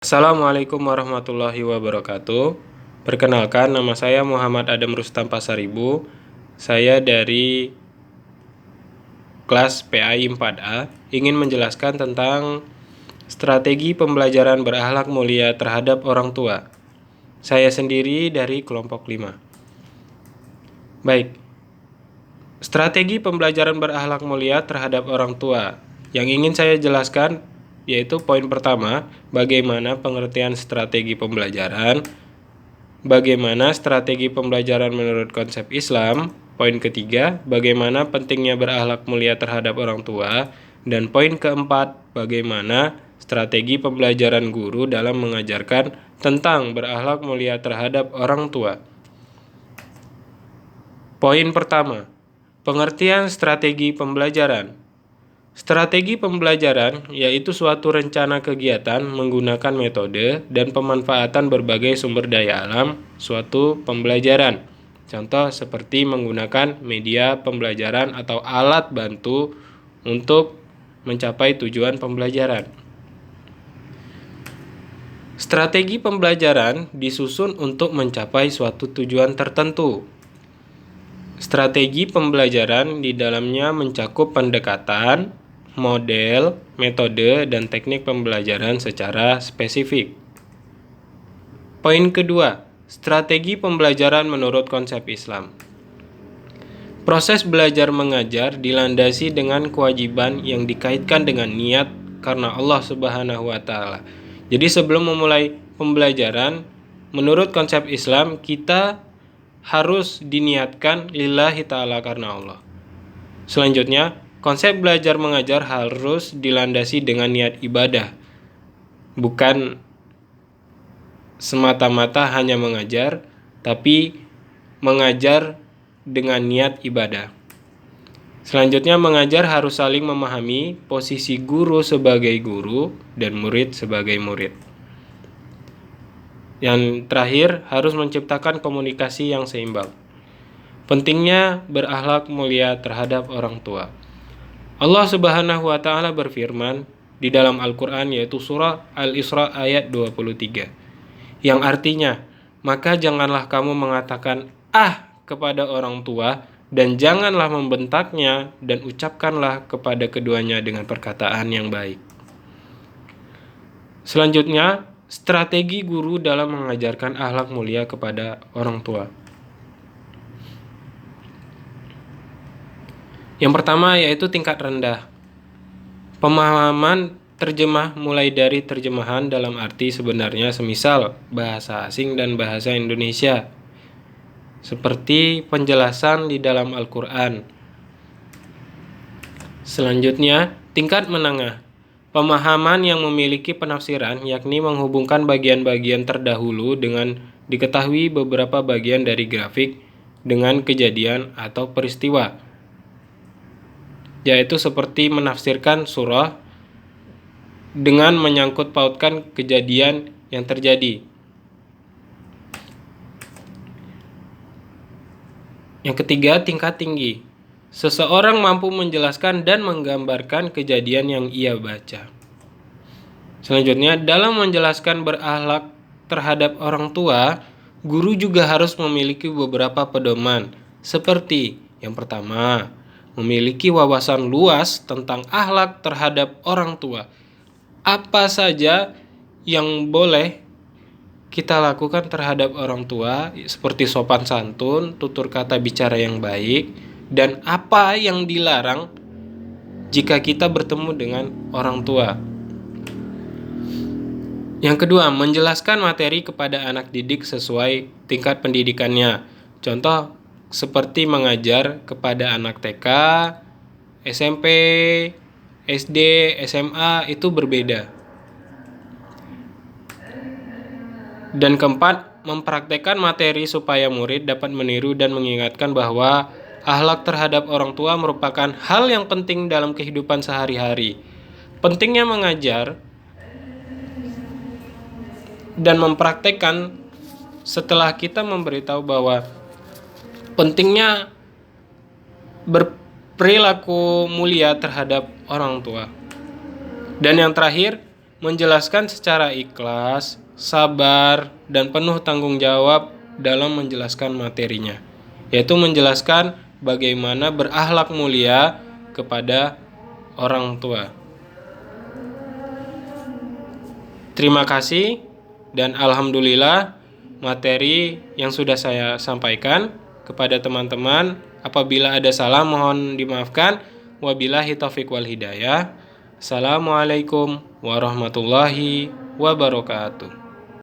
Assalamualaikum warahmatullahi wabarakatuh. Perkenalkan, nama saya Muhammad Adam Rustam Pasaribu. Saya dari kelas PAI 4A ingin menjelaskan tentang strategi pembelajaran berakhlak mulia terhadap orang tua. Saya sendiri dari kelompok 5. Baik. Strategi pembelajaran berakhlak mulia terhadap orang tua yang ingin saya jelaskan yaitu poin pertama, bagaimana pengertian strategi pembelajaran, bagaimana strategi pembelajaran menurut konsep Islam, poin ketiga, bagaimana pentingnya berakhlak mulia terhadap orang tua, dan poin keempat, bagaimana strategi pembelajaran guru dalam mengajarkan tentang berakhlak mulia terhadap orang tua. Poin pertama, pengertian strategi pembelajaran. Strategi pembelajaran yaitu suatu rencana kegiatan menggunakan metode dan pemanfaatan berbagai sumber daya alam suatu pembelajaran. Contoh seperti menggunakan media pembelajaran atau alat bantu untuk mencapai tujuan pembelajaran. Strategi pembelajaran disusun untuk mencapai suatu tujuan tertentu. Strategi pembelajaran di dalamnya mencakup pendekatan, model, metode, dan teknik pembelajaran secara spesifik. Poin kedua, strategi pembelajaran menurut konsep Islam. Proses belajar mengajar dilandasi dengan kewajiban yang dikaitkan dengan niat karena Allah Subhanahu wa Ta'ala. Jadi sebelum memulai pembelajaran, menurut konsep Islam kita harus diniatkan lillahi ta'ala karena Allah. Selanjutnya, konsep belajar mengajar harus dilandasi dengan niat ibadah, bukan semata-mata hanya mengajar, tapi mengajar dengan niat ibadah. Selanjutnya, mengajar harus saling memahami posisi guru sebagai guru dan murid sebagai murid. Yang terakhir, harus menciptakan komunikasi yang seimbang. Pentingnya berakhlak mulia terhadap orang tua. Allah Subhanahu wa Ta'ala berfirman di dalam Al-Quran, yaitu surah Al-Isra ayat 23, yang artinya, maka janganlah kamu mengatakan kepada orang tua, dan janganlah membentaknya, dan ucapkanlah kepada keduanya dengan perkataan yang baik. Selanjutnya, strategi guru dalam mengajarkan akhlak mulia kepada orang tua. Yang pertama yaitu tingkat rendah. Pemahaman terjemah mulai dari terjemahan dalam arti sebenarnya semisal bahasa asing dan bahasa Indonesia, seperti penjelasan di dalam Al-Quran. Selanjutnya, tingkat menengah. Pemahaman yang memiliki penafsiran, yakni menghubungkan bagian-bagian terdahulu dengan diketahui beberapa bagian dari grafik dengan kejadian atau peristiwa, yaitu seperti menafsirkan surah dengan menyangkut pautkan kejadian yang terjadi. Yang ketiga, tingkat tinggi. Seseorang mampu menjelaskan dan menggambarkan kejadian yang ia baca. Selanjutnya, dalam menjelaskan berakhlak terhadap orang tua, guru juga harus memiliki beberapa pedoman, seperti yang pertama, memiliki wawasan luas tentang akhlak terhadap orang tua. Apa saja yang boleh kita lakukan terhadap orang tua, seperti sopan santun, tutur kata bicara yang baik, dan apa yang dilarang jika kita bertemu dengan orang tua. Yang kedua, menjelaskan materi kepada anak didik sesuai tingkat pendidikannya. Contoh seperti mengajar kepada anak TK, SMP, SD, SMA itu berbeda. Dan keempat, mempraktekkan materi supaya murid dapat meniru dan mengingatkan bahwa akhlak terhadap orang tua merupakan hal yang penting dalam kehidupan sehari-hari. Pentingnya mengajar dan mempraktekkan setelah kita memberitahu bahwa pentingnya berperilaku mulia terhadap orang tua. Dan yang terakhir, menjelaskan secara ikhlas, sabar, dan penuh tanggung jawab dalam menjelaskan materinya, yaitu menjelaskan bagaimana berakhlak mulia kepada orang tua. Terima kasih dan alhamdulillah materi yang sudah saya sampaikan kepada teman-teman. Apabila ada salah mohon dimaafkan. Wabillahi taufiq wal hidayah. Assalamualaikum warahmatullahi wabarakatuh.